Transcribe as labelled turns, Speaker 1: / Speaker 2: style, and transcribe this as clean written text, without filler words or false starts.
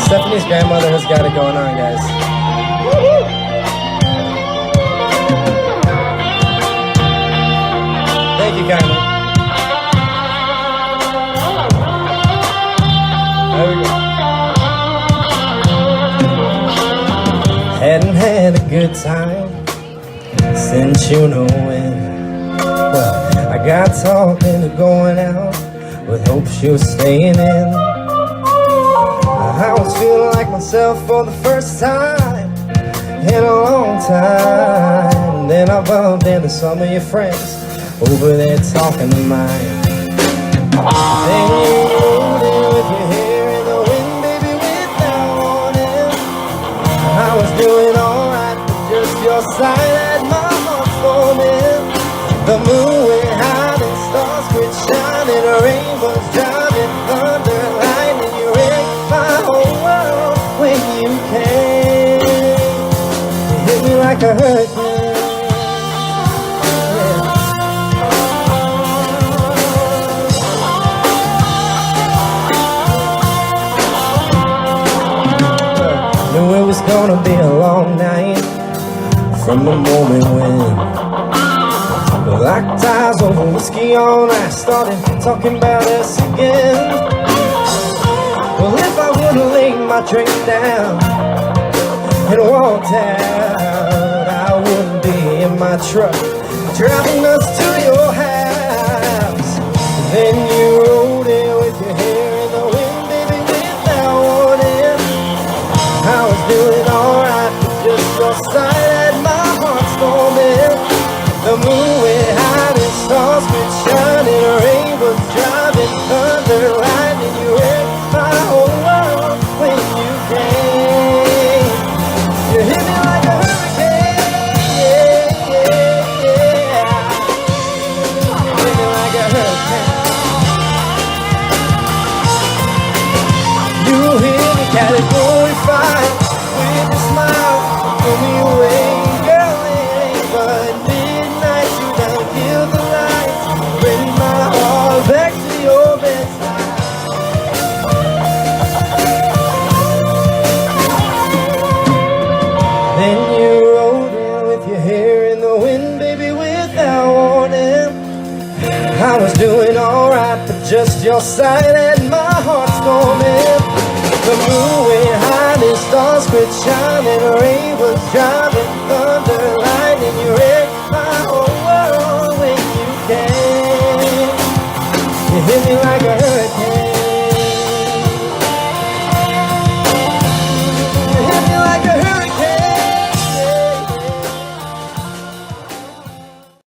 Speaker 1: Stephanie's grandmother has got it going on, guys. Thank you, Carmen. There we go. Hadn't had a good time since you know when. Well, I got talking to going out with hopes you were staying in. I was feeling like myself for the first time in a long time. Then I bumped into some of your friends over there talking to mine. Then you rolled in with your hair in the wind, baby, without warning. I was doing alright, but just your side had my heart forming. The moon went high and stars quit shining, rain was driving, thunder, lightning, you wrecked my whole world when you came. You hit me like a hurricane. Knew it was gonna be a long night from the moment when locked eyes over whiskey on ice started talking about us again. Well, if I would've laid my drink down and walked out, I wouldn't be in my truck driving us to your house. Then you rode in with your hair in the wind, baby, without warning. I was doing alright, but just your side had my heart storming. The moon went high and stars quit shining, rain was driving, thunder, lightning, you wrecked my whole world when you came. You hit me like a hurricane, yeah, yeah, yeah. You hit me like a hurricane. You hit me category 5 with a smile, pull me away, girl, it ain't but midnight. You done killed the lights, bring my heart back to your bedside. Then you rode in with your hair in the wind, baby, without warning. I was doing alright, but just your side had my heart storming. The moon went high and stars quit shining, rain was driving, thunder, lightning, you wrecked my whole world when you came. You hit me like a hurricane.